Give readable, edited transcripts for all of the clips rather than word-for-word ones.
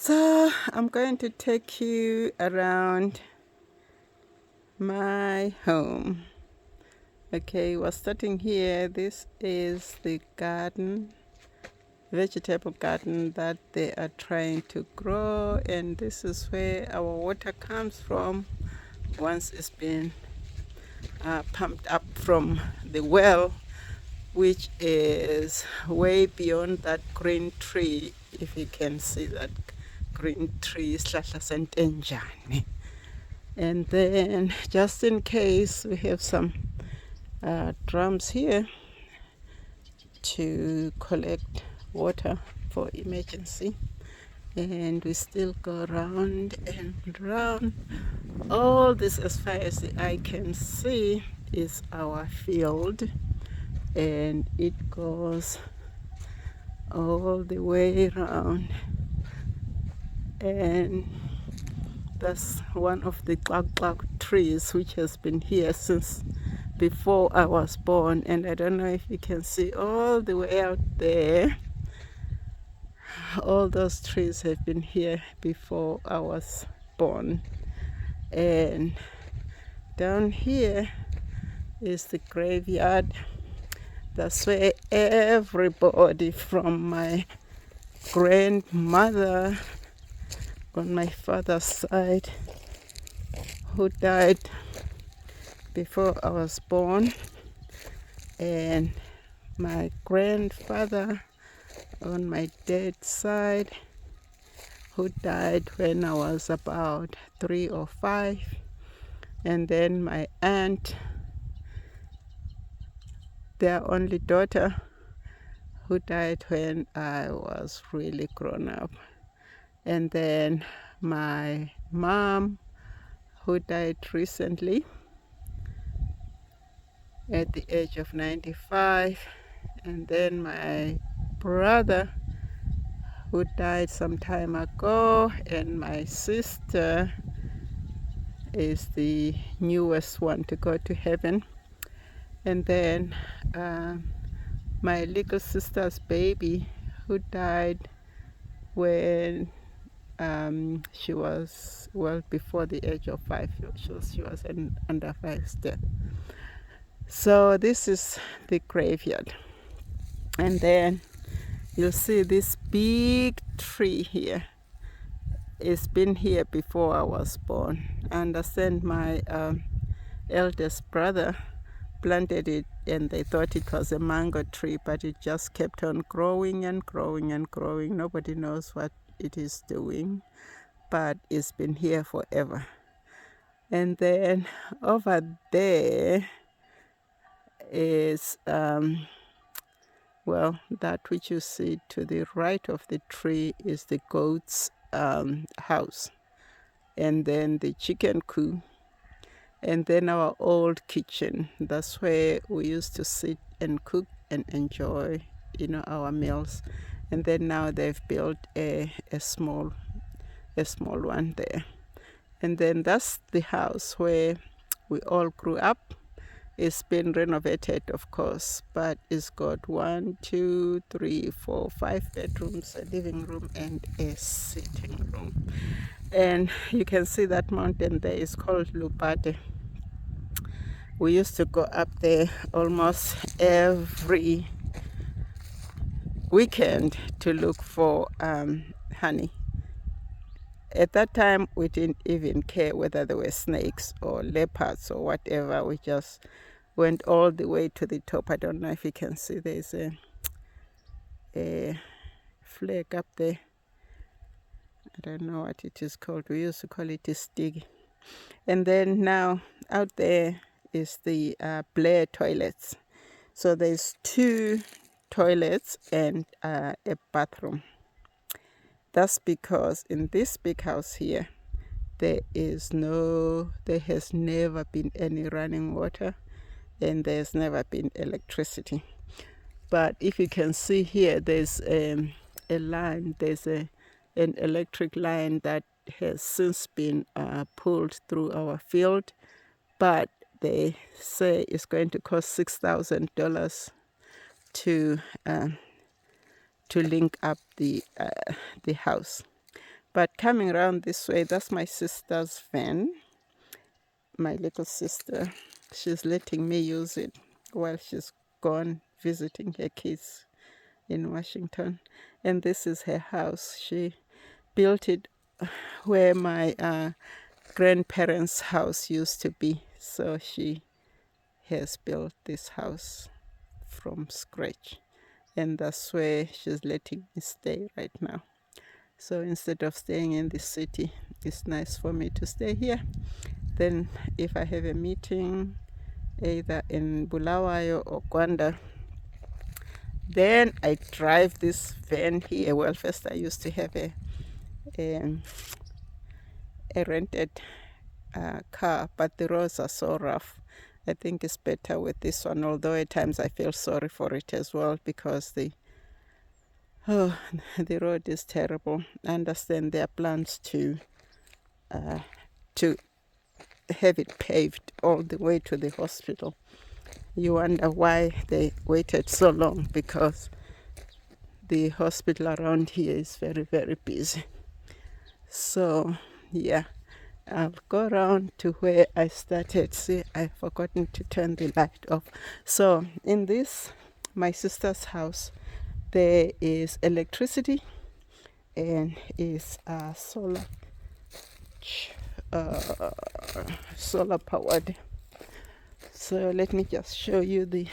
So I'm going to take you around my home. Okay, we're starting here. This is the garden, vegetable garden that they are trying to grow, and this is where our water comes from once it's been pumped up from the well, which is way beyond that green tree. If you can see that green tree, isihlahla sentenjane. And then, just in case, we have some drums here to collect water for emergency. And we still go round and round. All this, as far as the eye can see, is our field, and it goes all the way around. And that's one of the quack trees which has been here since before I was born. And I don't know if you can see all the way out there. All those trees have been here before I was born. And down here is the graveyard. That's where everybody from my grandmother on my father's side, who died before I was born, and my grandfather on my dad's side, who died when I was about 3 or 5, and then my aunt, their only daughter, who died when I was really grown up, and then my mom, who died recently at the age of 95, and then my brother, who died some time ago, and my sister is the newest one to go to heaven. And then my little sister's baby, who died when she was, well, before the age of 5. She was under 5's death. So this is the graveyard. And then you'll see this big tree here. It's been here before I was born. I understand my eldest brother planted it, and they thought it was a mango tree, but it just kept on growing and growing and growing. Nobody knows what it is doing, but it's been here forever. And then over there is well, that which you see to the right of the tree is the goat's house, and then the chicken coop, and then our old kitchen. That's where we used to sit and cook and enjoy, our meals. And then now they've built a small one there. And then that's the house where we all grew up. It's been renovated, of course, but it's got 1, 2, 3, 4, 5 bedrooms, a living room, and a sitting room. And you can see that mountain there is called Lupate. We used to go up there almost every weekend to look for honey. At that time, we didn't even care whether there were snakes or leopards or whatever. We just went all the way to the top. I don't know if you can see, there's a flag up there. I don't know what it is called. We used to call it a stig. And then now out there is the Blair toilets. So there's 2 toilets and a bathroom. That's because in this big house here, there has never been any running water, and there's never been electricity. But if you can see here, there's a line, there's an electric line that has since been pulled through our field, but they say it's going to cost $6,000 to link up the house. But coming around this way, that's my sister's van, my little sister. She's letting me use it while she's gone visiting her kids in Washington. And this is her house. She built it where my grandparents' house used to be. So she has built this house from scratch. And that's where she's letting me stay right now. So instead of staying in the city, it's nice for me to stay here. Then if I have a meeting either in Bulawayo or Gwanda, then I drive this van here. Well, first I used to have a rented car, but the roads are so rough. I think it's better with this one, although at times I feel sorry for it as well because the road is terrible. I understand there are plans to have it paved all the way to the hospital. You wonder why they waited so long, because the hospital around here is very, very busy. So yeah, I'll go around to where I started. See, I've forgotten to turn the light off. So in this, my sister's house, there is electricity and is solar powered. So let me just show you the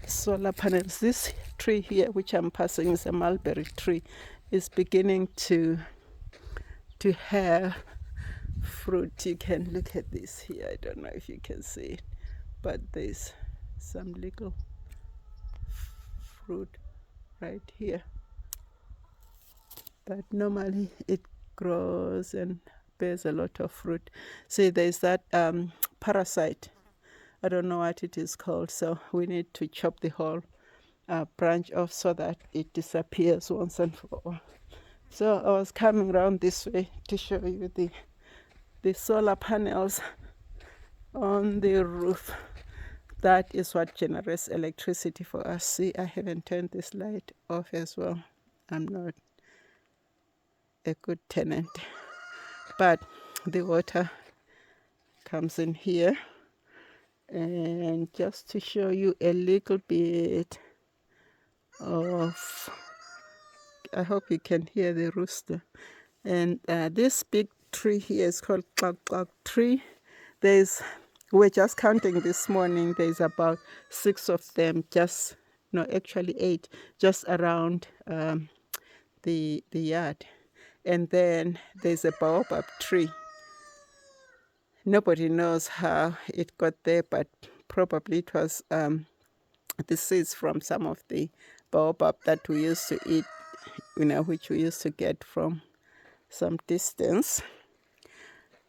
solar panels. This tree here, which I'm passing, is a mulberry tree, is beginning to have fruit. You can look at this here. I don't know if you can see it, but there's some little fruit right here. But normally it grows and bears a lot of fruit. See, there's that parasite. I don't know what it is called, so we need to chop the whole branch off so that it disappears once and for all. So I was coming around this way to show you the solar panels on the roof. That is what generates electricity for us. See, I haven't turned this light off as well. I'm not a good tenant. But the water comes in here. And just to show you a little bit of, I hope you can hear the rooster. And this big tree here is called Klak tree. We're just counting this morning, there's about 6 of them, actually 8, just around the yard. And then there's a baobab tree. Nobody knows how it got there, but probably it was the seeds from some of the baobab that we used to eat, which we used to get from some distance.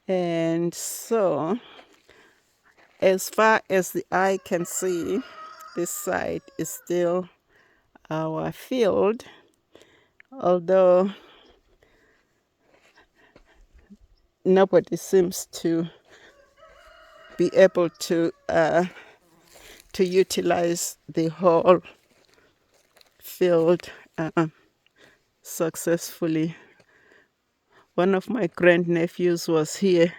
And so, as far as the eye can see, this side is still our field, although nobody seems to be able to utilize the whole field successfully. One of my grandnephews was here,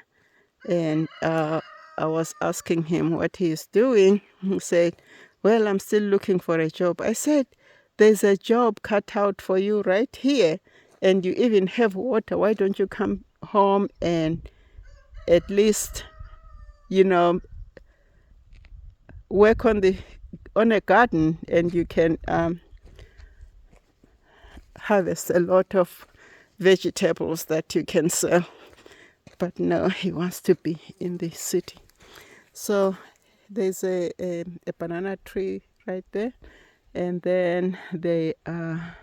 and I was asking him what he's doing. He said, well, I'm still looking for a job. I said, there's a job cut out for you right here, and you even have water. Why don't you come home and at least, work on a garden, and you can harvest a lot of vegetables that you can sell. But no, he wants to be in the city. So there's a banana tree right there, and then they are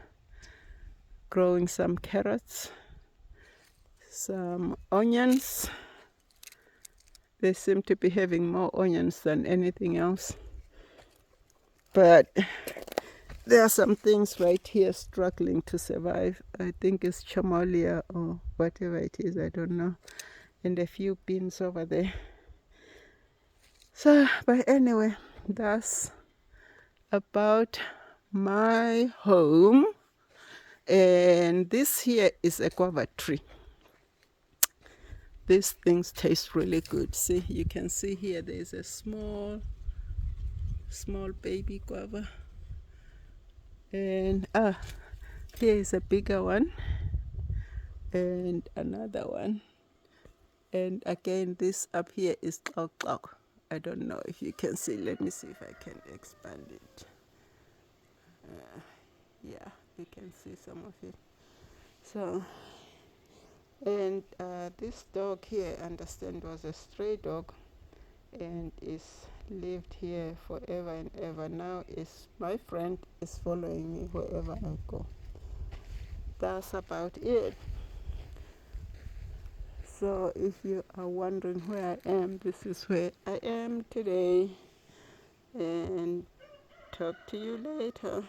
growing some carrots, some onions. They seem to be having more onions than anything else. But there are some things right here struggling to survive. I think it's chomolia or whatever it is, I don't know. And a few beans over there. So, but anyway, that's about my home. And this here is a guava tree. These things taste really good. See, you can see here there's a small baby guava, and here is a bigger one, and another one, and again this up here is talk. I don't know if you can see. Let me see if I can expand it. Yeah, you can see some of it. So, and this dog here, I understand, was a stray dog, and is lived here forever and ever. Now is my friend, is following me wherever I go. That's about it. So if you are wondering where I am, this is where I am today, and talk to you later.